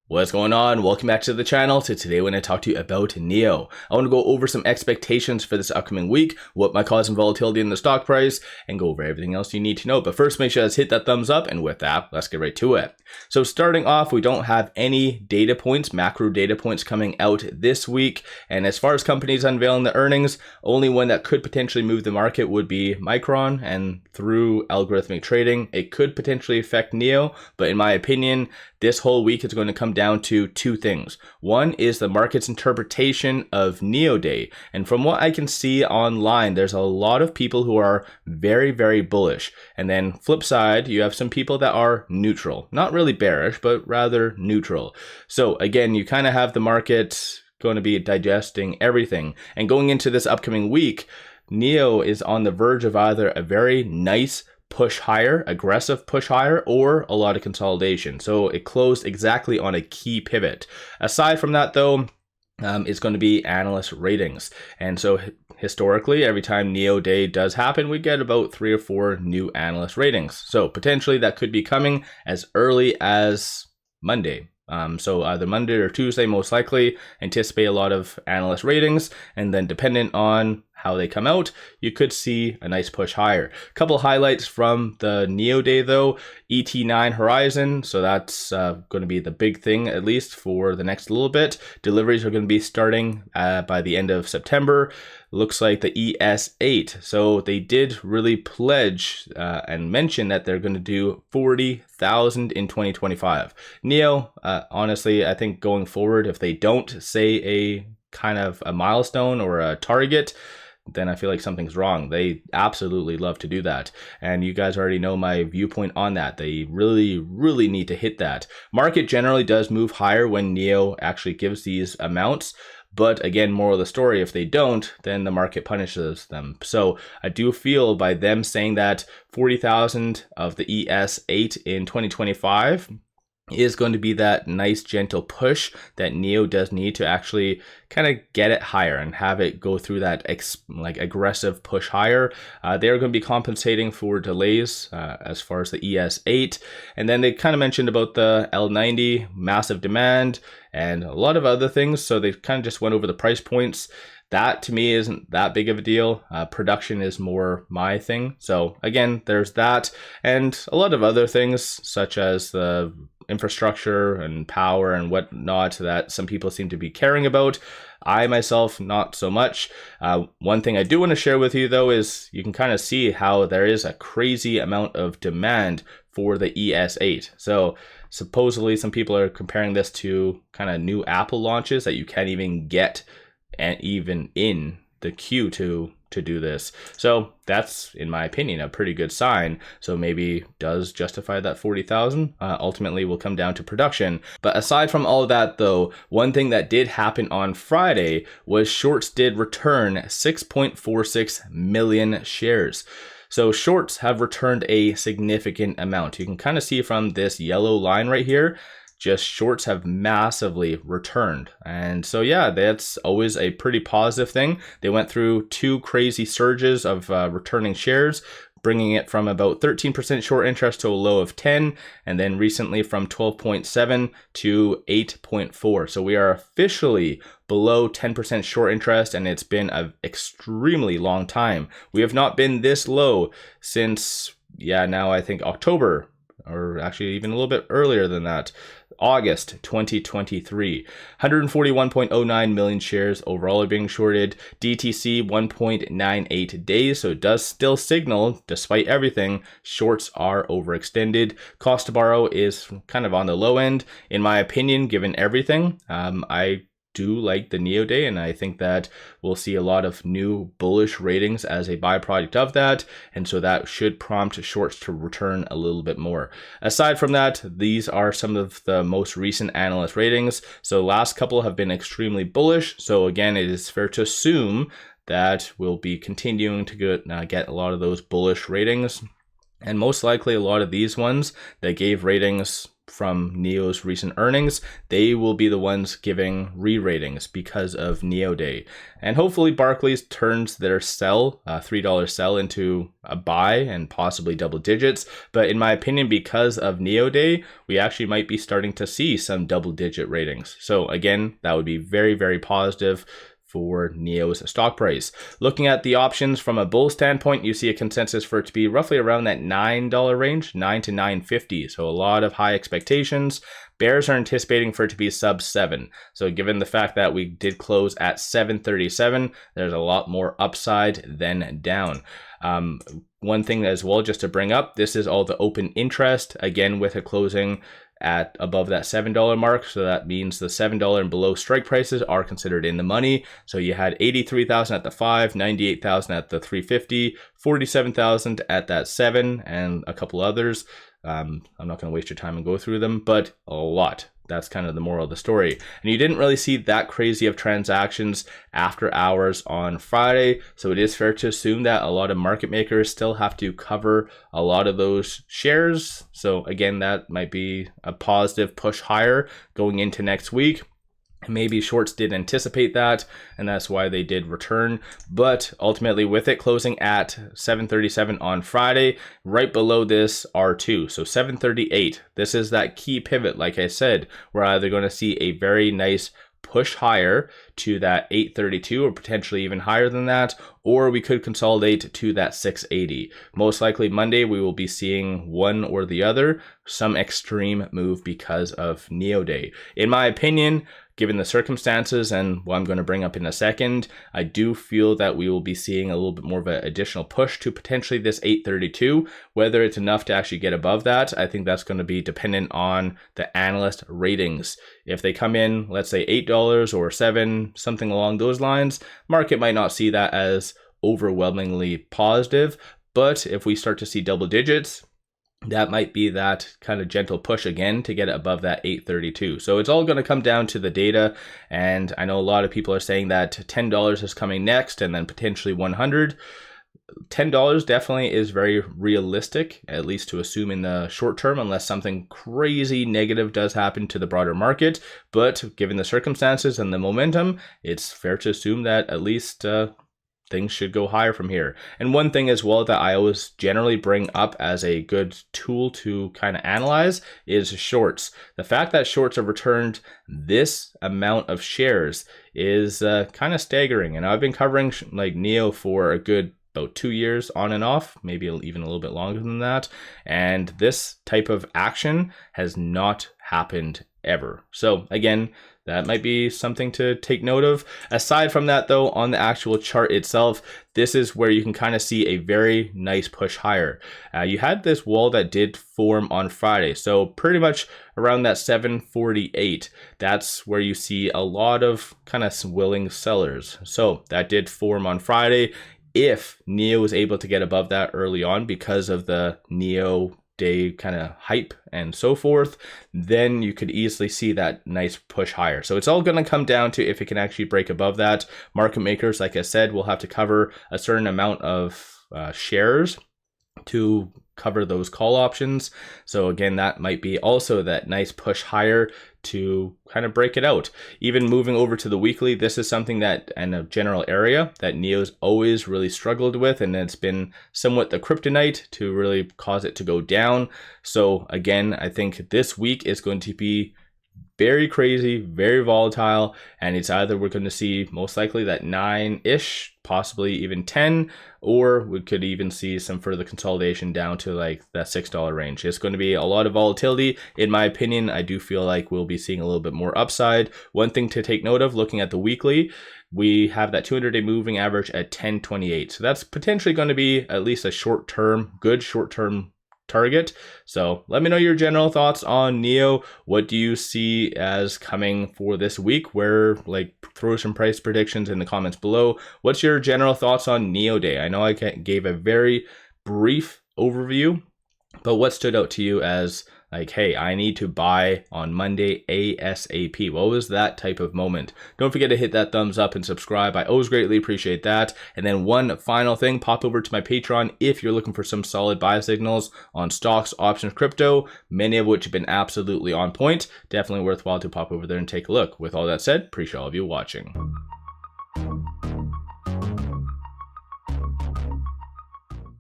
What's going on? Welcome back to the channel. Today we're going to talk to you about NIO. I want to go over some expectations for this upcoming week, what might cause some volatility in the stock price, and go over everything else you need to know. But first, make sure to hit that thumbs up, and with that, let's get right to it. So starting off, we don't have any data points, macro data points coming out this week. And as far as companies unveiling the earnings, only one that could potentially move the market would be Micron, and through algorithmic trading, it could potentially affect NIO. But in my opinion, this whole week is going to come down to two things. One is the market's interpretation of NIO Day. And from what I can see online, there's a lot of people who are very, very bullish. And then flip side, you have some people that are neutral. Not really bearish, but rather neutral. So again, you kind of have the market going to be digesting everything. And going into this upcoming week, NIO is on the verge of either a very nice push higher, aggressive push higher, or a lot of consolidation. So it closed exactly on a key pivot. Aside from that though, it's going to be analyst ratings. And so historically, every time NIO Day does happen, we get about 3 or 4 new analyst ratings. So potentially that could be coming as early as Monday. So either Monday or Tuesday, most likely, anticipate a lot of analyst ratings, and then dependent on how they come out, you could see a nice push higher. A couple highlights from the NIO Day though, ET9 horizon, so that's going to be the big thing at least for the next little bit. Deliveries are going to be starting by the end of September. Looks like the ES8, so they did really pledge and mention that they're going to do 40,000 in 2025. NIO, honestly, I think going forward, if they don't say a kind of a milestone or a target, then I feel like something's wrong. They absolutely love to do that. And you guys already know my viewpoint on that. They really, really need to hit that. Market generally does move higher when NIO actually gives these amounts. But again, moral of the story, if they don't, then the market punishes them. So I do feel by them saying that 40,000 of the ES8 in 2025 is going to be that nice gentle push that NIO does need to actually kind of get it higher and have it go through that aggressive push higher. They're going to be compensating for delays as far as the ES8. And then they kind of mentioned about the L90, massive demand, and a lot of other things. So they kind of just went over the price points. That to me isn't that big of a deal. Production is more my thing. So again, there's that and a lot of other things such as the infrastructure and power and whatnot that some people seem to be caring about. I myself, not so much. One thing I do want to share with you though is you can kind of see how there is a crazy amount of demand for the ES8. So supposedly some people are comparing this to kind of new Apple launches that you can't even get and even in the queue to do this. So that's, in my opinion, a pretty good sign. So maybe does justify that 40,000. Ultimately will come down to production. But aside from all of that though, one thing that did happen on Friday was shorts did return 6.46 million shares. So shorts have returned a significant amount. You can kind of see from this yellow line right here, just shorts have massively returned. And so yeah, that's always a pretty positive thing. They went through 2 crazy surges of returning shares, bringing it from about 13% short interest to a low of 10, and then recently from 12.7 to 8.4. So we are officially below 10% short interest, and it's been an extremely long time. We have not been this low since, now I think October, or actually even a little bit earlier than that, August 2023. 141.09 million shares overall are being shorted. DTC 1.98 days, so it does still signal, despite everything, shorts are overextended. Cost to borrow is kind of on the low end, in my opinion, given everything. I do like the NIO Day, and I think that we'll see a lot of new bullish ratings as a byproduct of that, and so that should prompt shorts to return a little bit more. Aside from that, these are some of the most recent analyst ratings. So last couple have been extremely bullish, so again, it is fair to assume that we'll be continuing to get a lot of those bullish ratings, and most likely a lot of these ones that gave ratings from NIO's recent earnings, they will be the ones giving re-ratings because of NIO Day. And hopefully Barclays turns their sell, $3 sell, into a buy and possibly double digits. But in my opinion, because of NIO Day, we actually might be starting to see some double digit ratings. So again, that would be very, very positive for NIO's stock price. Looking at the options from a bull standpoint, you see a consensus for it to be roughly around that $9 range, $9 to $9.50. So a lot of high expectations. Bears are anticipating for it to be sub 7. So given the fact that we did close at 737, there's a lot more upside than down. One thing as well, just to bring up, this is all the open interest, again with a closing at above that $7 mark. So that means the $7 and below strike prices are considered in the money. So you had 83,000 at the 5, 98,000 at the 350, 47,000 at that 7, and a couple others. I'm not going to waste your time and go through them, but a lot. That's kind of the moral of the story. And you didn't really see that crazy of transactions after hours on Friday. So it is fair to assume that a lot of market makers still have to cover a lot of those shares. So again, that might be a positive push higher going into next week. Maybe shorts did anticipate that, and that's why they did return. But ultimately, with it closing at 737 on Friday, right below this R2, so 738, this is that key pivot. Like I said, we're either going to see a very nice push higher to that 832 or potentially even higher than that, or we could consolidate to that 680. Most likely Monday we will be seeing one or the other, some extreme move because of NIO Day. In my opinion, given the circumstances and what I'm going to bring up in a second, I do feel that we will be seeing a little bit more of an additional push to potentially this 832. Whether it's enough to actually get above that, I think that's going to be dependent on the analyst ratings. If they come in, let's say $8 or $7, something along those lines, market might not see that as overwhelmingly positive. But if we start to see double digits, that might be that kind of gentle push again to get it above that 832. So it's all going to come down to the data. And I know a lot of people are saying that $10 is coming next and then potentially 100. $10 definitely is very realistic, at least to assume in the short term, unless something crazy negative does happen to the broader market. But given the circumstances and the momentum, it's fair to assume that at least things should go higher from here. And one thing as well that I always generally bring up as a good tool to kind of analyze is shorts. The fact that shorts have returned this amount of shares is kind of staggering. And I've been covering like NIO for a good about 2 years on and off, maybe even a little bit longer than that. And this type of action has not happened ever. So again, that might be something to take note of. Aside from that though, on the actual chart itself, this is where you can kind of see a very nice push higher. You had this wall that did form on Friday. So pretty much around that 748, that's where you see a lot of kind of willing sellers. So that did form on Friday. If NIO was able to get above that early on because of the NIO Day kind of hype and so forth, then you could easily see that nice push higher. So it's all going to come down to if it can actually break above that. Market makers, like I said, will have to cover a certain amount of shares to cover those call options. So again, that might be also that nice push higher to kind of break it out. Even moving over to the weekly, this is something that in a general area that NIO's always really struggled with, and it's been somewhat the kryptonite to really cause it to go down. So again, I think this week is going to be very crazy, very volatile, and it's either we're going to see most likely that 9-ish, possibly even 10, or we could even see some further consolidation down to like that $6 range. It's going to be a lot of volatility. In my opinion, I do feel like we'll be seeing a little bit more upside. One thing to take note of, looking at the weekly, we have that 200-day moving average at 1028. So that's potentially going to be at least a good short-term target. So let me know your general thoughts on NIO. What do you see as coming for this week? Throw some price predictions in the comments below. What's your general thoughts on NIO Day? I know I gave a very brief overview, But what stood out to you as like, hey, I need to buy on Monday ASAP? What was that type of moment? Don't forget to hit that thumbs up and subscribe. I always greatly appreciate that. And then one final thing, pop over to my Patreon if you're looking for some solid buy signals on stocks, options, crypto, many of which have been absolutely on point. Definitely worthwhile to pop over there and take a look. With all that said, appreciate all of you watching.